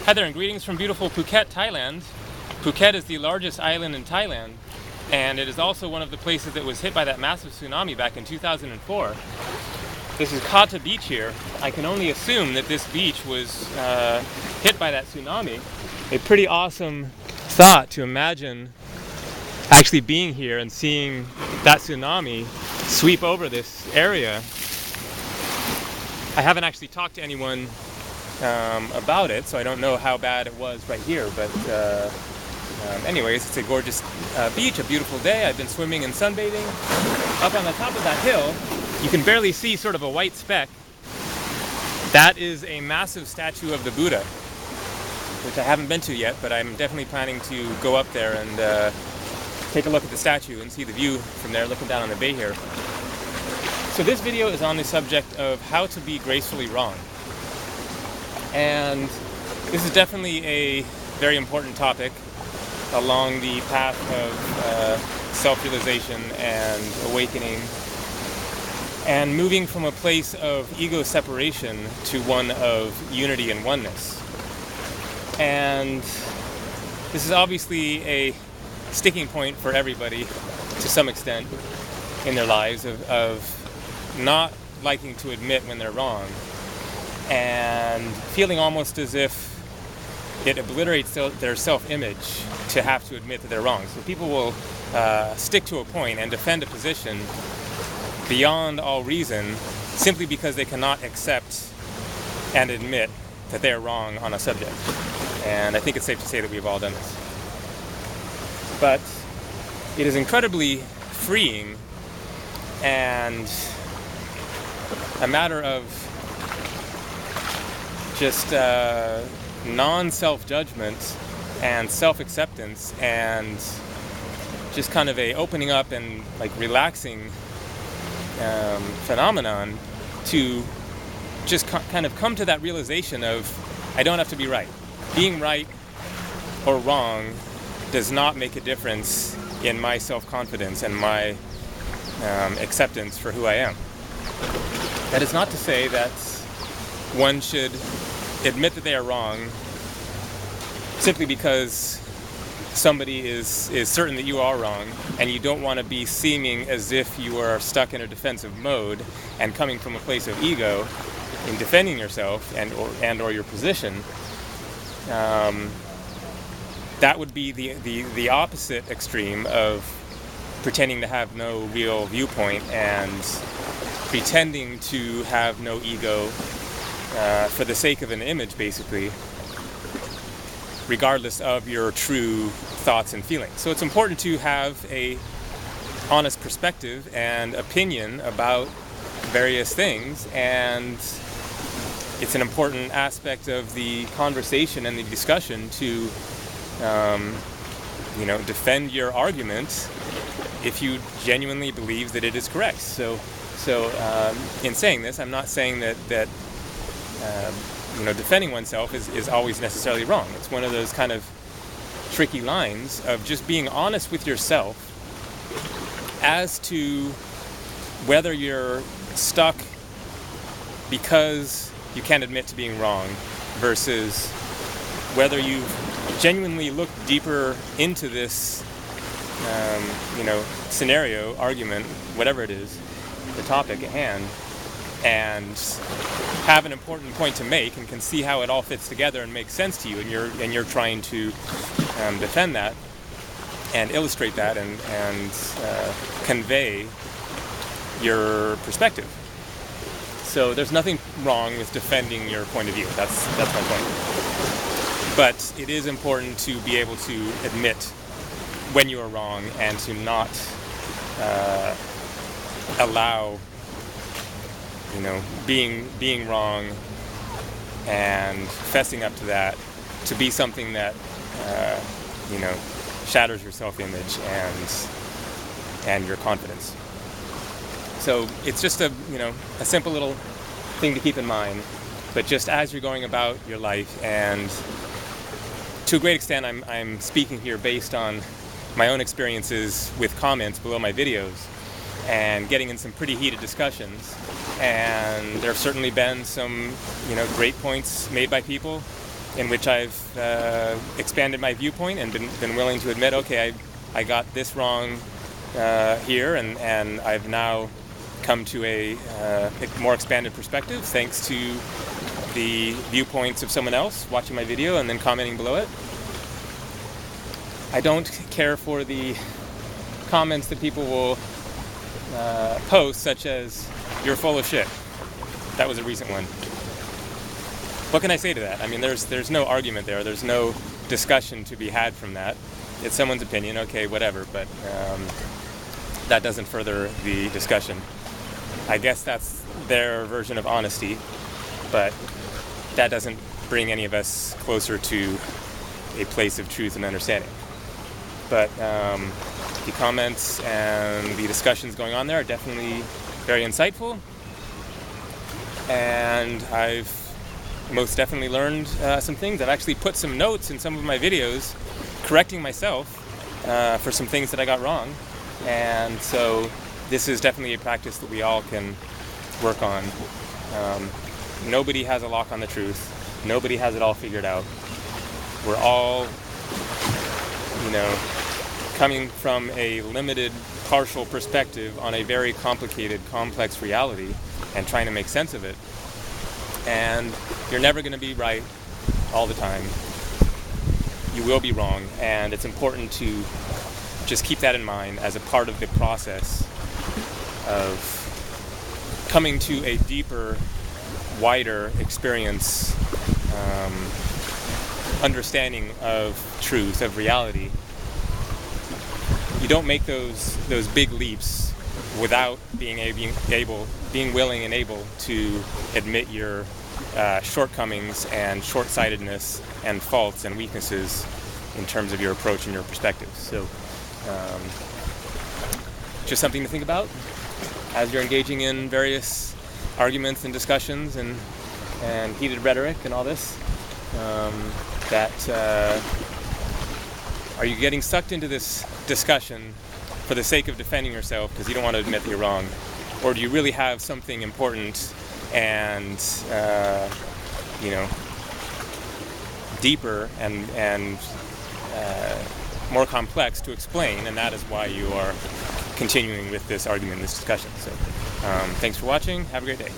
Hi there, and greetings from beautiful Phuket, Thailand. Phuket is the largest island in Thailand, and it is also one of the places that was hit by that massive tsunami back in 2004. This is Kata Beach here. I can only assume that this beach was hit by that tsunami. A pretty awesome thought to imagine actually being here and seeing that tsunami sweep over this area. I haven't actually talked to anyone about it, so I don't know how bad it was right here, but anyways, it's a gorgeous beach, a beautiful day. I've been swimming and sunbathing. Up on the top of that hill, you can barely see sort of a white speck. That is a massive statue of the Buddha, which I haven't been to yet, but I'm definitely planning to go up there and take a look at the statue and see the view from there, looking down on the bay here. So this video is on the subject of how to be gracefully wrong. And this is definitely a very important topic along the path of self-realization and awakening, and moving from a place of ego separation to one of unity and oneness. And this is obviously a sticking point for everybody to some extent in their lives of not liking to admit when they're wrong, and feeling almost as if it obliterates their self-image to have to admit that they're wrong. So people will stick to a point and defend a position beyond all reason simply because they cannot accept and admit that they're wrong on a subject. And I think it's safe to say that we've all done this. But it is incredibly freeing and a matter of just non-self-judgment and self-acceptance, and just kind of a opening up and like relaxing phenomenon to just kind of come to that realization of I don't have to be right. Being right or wrong does not make a difference in my self-confidence and my acceptance for who I am. That is not to say that one should admit that they are wrong simply because somebody is certain that you are wrong, and you don't want to be seeming as if you are stuck in a defensive mode and coming from a place of ego in defending yourself and or your position. That would be the opposite extreme of pretending to have no real viewpoint and pretending to have no ego for the sake of an image, basically, regardless of your true thoughts and feelings. So it's important to have a honest perspective and opinion about various things, and it's an important aspect of the conversation and the discussion to defend your argument if you genuinely believe that it is correct. So in saying this, I'm not saying that defending oneself is always necessarily wrong. It's one of those kind of tricky lines of just being honest with yourself as to whether you're stuck because you can't admit to being wrong versus whether you've genuinely looked deeper into this scenario, argument, whatever it is, the topic at hand, and have an important point to make and can see how it all fits together and makes sense to you, and you're trying to defend that and illustrate that and convey your perspective. So there's nothing wrong with defending your point of view. That's my point. But it is important to be able to admit when you are wrong and to not allow being wrong and fessing up to that to be something that shatters your self-image and your confidence. So it's just a simple little thing to keep in mind. But just as you're going about your life, and to a great extent I'm speaking here based on my own experiences with comments below my videos and getting in some pretty heated discussions, and there have certainly been some great points made by people in which I've expanded my viewpoint and been willing to admit, okay, I got this wrong here, and I've now come to a more expanded perspective thanks to the viewpoints of someone else watching my video and then commenting below it. I don't care for the comments that people will post, such as, "You're full of shit." That was a recent one. What can I say to that? I mean, there's no argument there. There's no discussion to be had from that. It's someone's opinion, okay, whatever, but that doesn't further the discussion. I guess that's their version of honesty, but that doesn't bring any of us closer to a place of truth and understanding. But the comments and the discussions going on there are definitely very insightful, and I've most definitely learned some things. I've actually put some notes in some of my videos correcting myself for some things that I got wrong, and so this is definitely a practice that we all can work on. Nobody has a lock on the truth. Nobody has it all figured out. We're all, coming from a limited, partial perspective on a very complicated, complex reality and trying to make sense of it. And you're never going to be right all the time. You will be wrong, and it's important to just keep that in mind as a part of the process of coming to a deeper, wider experience, understanding of truth, of reality. You don't make those big leaps without being willing and able to admit your shortcomings and short-sightedness and faults and weaknesses in terms of your approach and your perspective. So, just something to think about as you're engaging in various arguments and discussions and heated rhetoric and all this. Are you getting sucked into this discussion for the sake of defending yourself because you don't want to admit that you're wrong? Or do you really have something important and deeper and more complex to explain, and that is why you are continuing with this argument, this discussion? So thanks for watching. Have a great day.